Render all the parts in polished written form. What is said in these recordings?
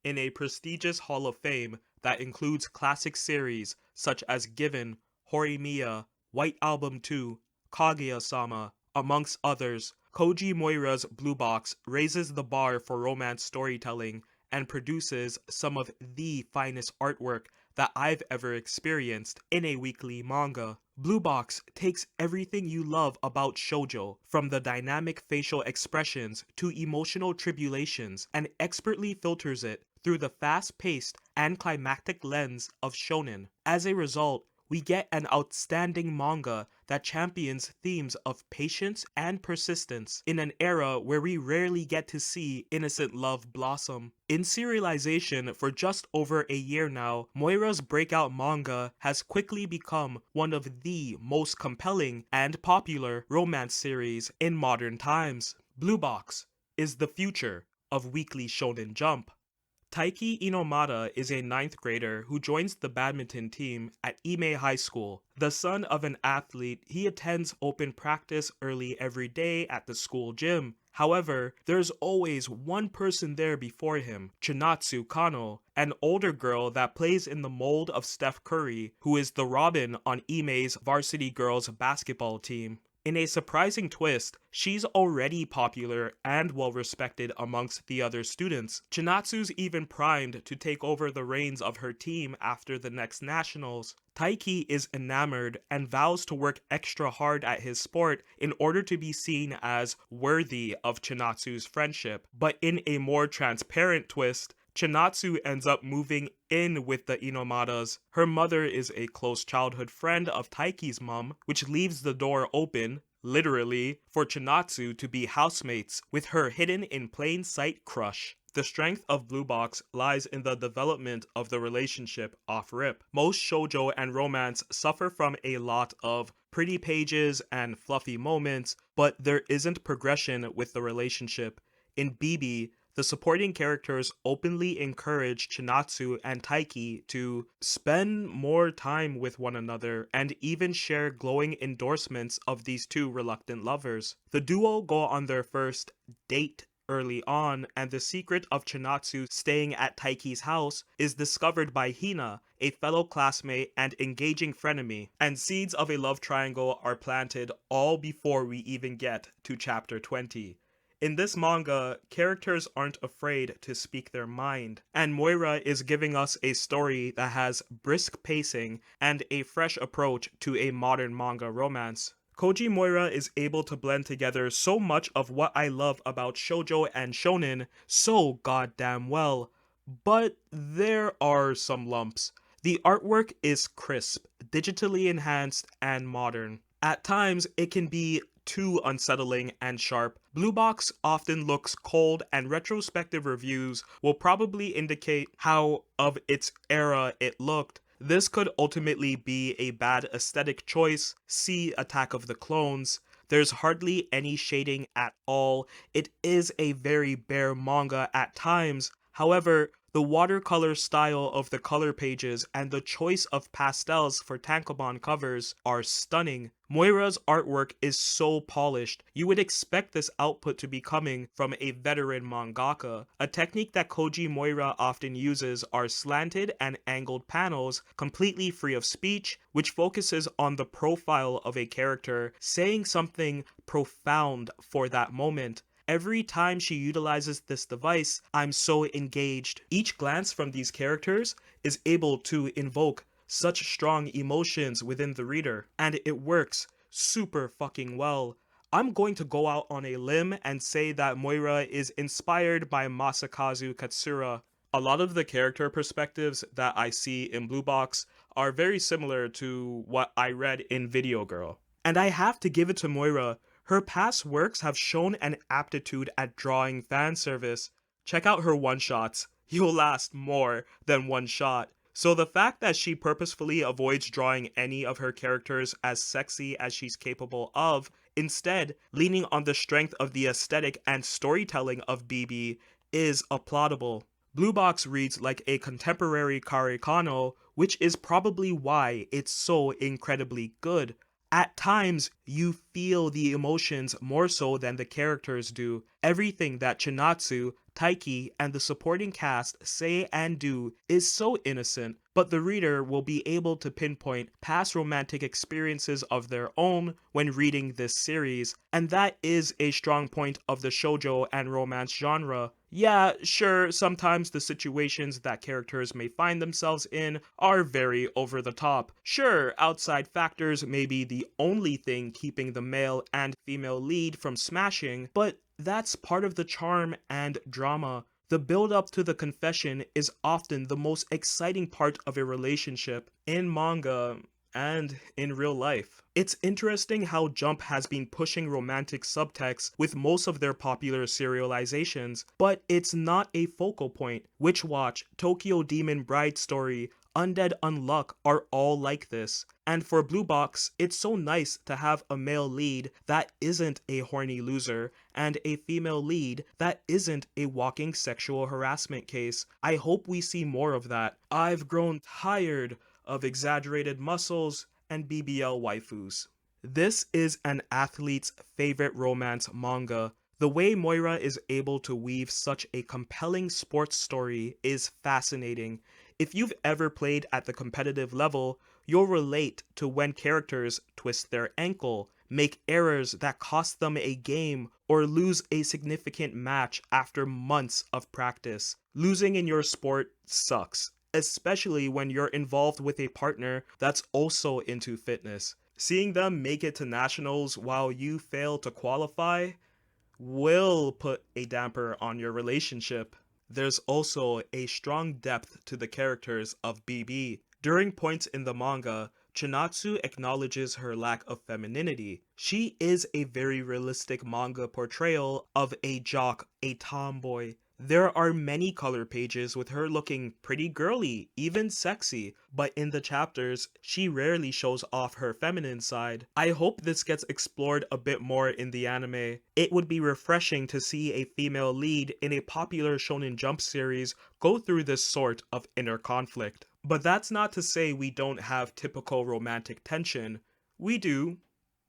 in a prestigious hall of fame that includes classic series such as Given, Horimiya, White Album 2, Kaguya-sama, amongst others. Koji Moira's Blue Box raises the bar for romance storytelling and produces some of the finest artwork that I've ever experienced in a weekly manga. Blue Box takes everything you love about shoujo, from the dynamic facial expressions to emotional tribulations, and expertly filters it through the fast-paced and climactic lens of shonen. As a result, we get an outstanding manga that champions themes of patience and persistence in an era where we rarely get to see innocent love blossom. In serialization for just over a year now, Moira's breakout manga has quickly become one of the most compelling and popular romance series in modern times. Blue Box is the future of weekly Shonen Jump. Taiki Inomata is a 9th grader who joins the badminton team at Ime High School. The son of an athlete, he attends open practice early every day at the school gym. However, there's always one person there before him, Chinatsu Kano, an older girl that plays in the mold of Steph Curry, who is the Robin on Ime's varsity girls basketball team. In a surprising twist, she's already popular and well respected amongst the other students. Chinatsu's even primed to take over the reins of her team after the next nationals. Taiki is enamored and vows to work extra hard at his sport in order to be seen as worthy of Chinatsu's friendship. But in a more transparent twist, Chinatsu ends up moving in with the Inomatas. Her mother is a close childhood friend of Taiki's mom, which leaves the door open, literally, for Chinatsu to be housemates with her hidden in plain sight crush. The strength of Blue Box lies in the development of the relationship off-rip. Most shoujo and romance suffer from a lot of pretty pages and fluffy moments, but there isn't progression with the relationship. In BB, the supporting characters openly encourage Chinatsu and Taiki to spend more time with one another and even share glowing endorsements of these two reluctant lovers. The duo go on their first date early on, and the secret of Chinatsu staying at Taiki's house is discovered by Hina, a fellow classmate and engaging frenemy, and seeds of a love triangle are planted all before we even get to chapter 20. In this manga, characters aren't afraid to speak their mind, and Moira is giving us a story that has brisk pacing and a fresh approach to a modern manga romance. Koji Moira is able to blend together so much of what I love about shoujo and shonen so goddamn well, but there are some lumps. The artwork is crisp, digitally enhanced, and modern. At times, it can be too unsettling and sharp. Blue Box often looks cold, and retrospective reviews will probably indicate how of its era it looked. This could ultimately be a bad aesthetic choice. See Attack of the Clones. There's hardly any shading at all. It is a very bare manga at times. However, the watercolor style of the color pages and the choice of pastels for tankobon covers are stunning. Moira's artwork is so polished, you would expect this output to be coming from a veteran mangaka. A technique that Koji Moira often uses are slanted and angled panels, completely free of speech, which focuses on the profile of a character, saying something profound for that moment. Every time she utilizes this device, I'm so engaged. Each glance from these characters is able to invoke such strong emotions within the reader, and it works super fucking well. I'm going to go out on a limb and say that Moira is inspired by Masakazu Katsura. A lot of the character perspectives that I see in Blue Box are very similar to what I read in Video Girl. And I have to give it to Moira. Her past works have shown an aptitude at drawing fan service. Check out her one-shots. You'll last more than one shot. So the fact that she purposefully avoids drawing any of her characters as sexy as she's capable of, instead leaning on the strength of the aesthetic and storytelling of BB, is applaudable. Blue Box reads like a contemporary Karekano, which is probably why it's so incredibly good. At times, you feel the emotions more so than the characters do. Everything that Chinatsu, Taiki and the supporting cast say and do is so innocent, but the reader will be able to pinpoint past romantic experiences of their own when reading this series, and that is a strong point of the shoujo and romance genre. Yeah, sure, sometimes the situations that characters may find themselves in are very over the top. Sure, outside factors may be the only thing keeping the male and female lead from smashing, but that's part of the charm and drama. The build up to the confession is often the most exciting part of a relationship in manga and in real life. It's interesting how Jump has been pushing romantic subtext with most of their popular serializations, but it's not a focal point. Witch Watch, Tokyo Demon Bride Story, Undead Unluck are all like this. And for Blue Box, it's so nice to have a male lead that isn't a horny loser and a female lead that isn't a walking sexual harassment case. I hope we see more of that. I've grown tired of exaggerated muscles and BBL waifus. This is an athlete's favorite romance manga. The way Moira is able to weave such a compelling sports story is fascinating. If you've ever played at the competitive level, you'll relate to when characters twist their ankle, make errors that cost them a game, or lose a significant match after months of practice. Losing in your sport sucks, especially when you're involved with a partner that's also into fitness. Seeing them make it to nationals while you fail to qualify will put a damper on your relationship. There's also a strong depth to the characters of BB. During points in the manga, Chinatsu acknowledges her lack of femininity. She is a very realistic manga portrayal of a jock, a tomboy. There are many color pages with her looking pretty girly, even sexy, but in the chapters, she rarely shows off her feminine side. I hope this gets explored a bit more in the anime. It would be refreshing to see a female lead in a popular Shonen Jump series go through this sort of inner conflict. But that's not to say we don't have typical romantic tension. We do,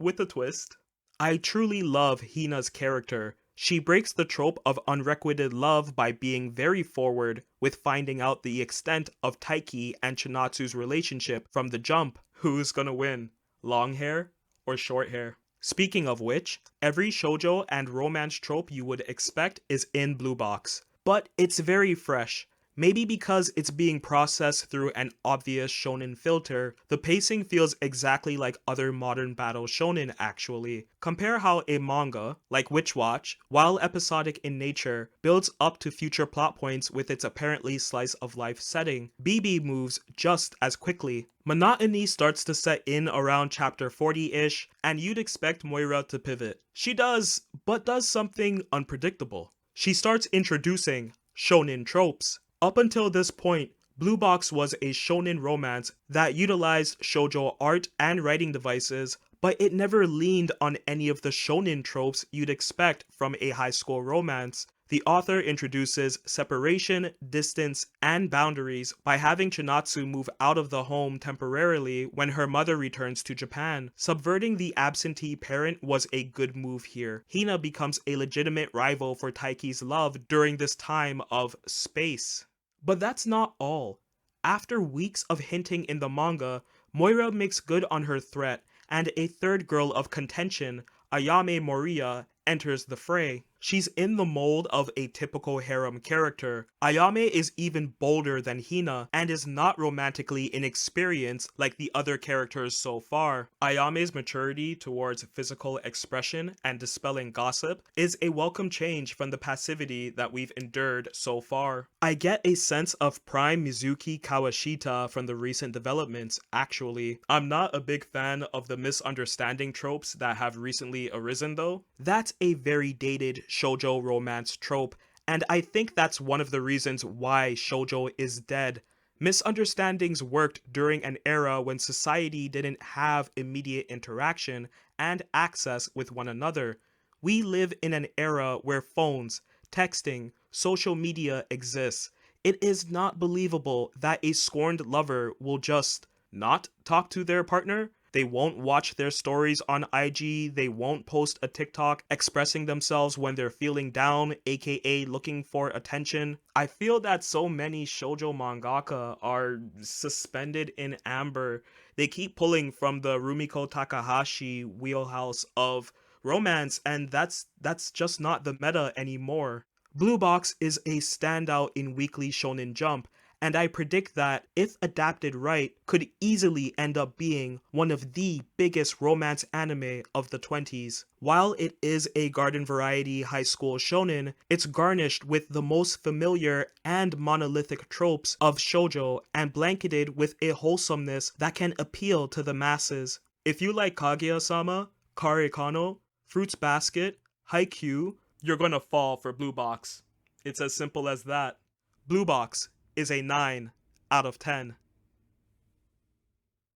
with a twist. I truly love Hina's character. She breaks the trope of unrequited love by being very forward with finding out the extent of Taiki and Chinatsu's relationship from the jump. Who's gonna win? Long hair or short hair? Speaking of which, every shoujo and romance trope you would expect is in Blue Box, but it's very fresh. Maybe because it's being processed through an obvious shonen filter, the pacing feels exactly like other modern battle shonen actually. Compare how a manga, like Witch Watch, while episodic in nature, builds up to future plot points with its apparently slice of life setting. BB moves just as quickly. Monotony starts to set in around chapter 40-ish, and you'd expect Moira to pivot. She does, but does something unpredictable. She starts introducing shonen tropes. Up until this point, Blue Box was a shonen romance that utilized shoujo art and writing devices, but it never leaned on any of the shonen tropes you'd expect from a high school romance. The author introduces separation, distance, and boundaries by having Chinatsu move out of the home temporarily when her mother returns to Japan. Subverting the absentee parent was a good move here. Hina becomes a legitimate rival for Taiki's love during this time of space. But that's not all. After weeks of hinting in the manga, Moira makes good on her threat, and a third girl of contention, Ayame Moriya, enters the fray. She's in the mold of a typical harem character. Ayame is even bolder than Hina and is not romantically inexperienced like the other characters so far. Ayame's maturity towards physical expression and dispelling gossip is a welcome change from the passivity that we've endured so far. I get a sense of prime Mizuki Kawashita from the recent developments, actually. I'm not a big fan of the misunderstanding tropes that have recently arisen though. That's a very dated shoujo romance trope, and I think that's one of the reasons why shoujo is dead. Misunderstandings worked during an era when society didn't have immediate interaction and access with one another. We live in an era where phones, texting, social media exists. It is not believable that a scorned lover will just not talk to their partner. They won't watch their stories on IG, they won't post a TikTok expressing themselves when they're feeling down, aka looking for attention. I feel that so many shoujo mangaka are suspended in amber. They keep pulling from the Rumiko Takahashi wheelhouse of romance, and that's just not the meta anymore. Blue Box is a standout in Weekly Shonen Jump, and I predict that, if adapted right, could easily end up being one of the biggest romance anime of the 20s. While it is a garden variety high school shonen, it's garnished with the most familiar and monolithic tropes of shoujo and blanketed with a wholesomeness that can appeal to the masses. If you like Kaguya-sama, Karekano, Fruits Basket, Haikyuu, you're gonna fall for Blue Box. It's as simple as that. Blue Box is a 9 out of 10.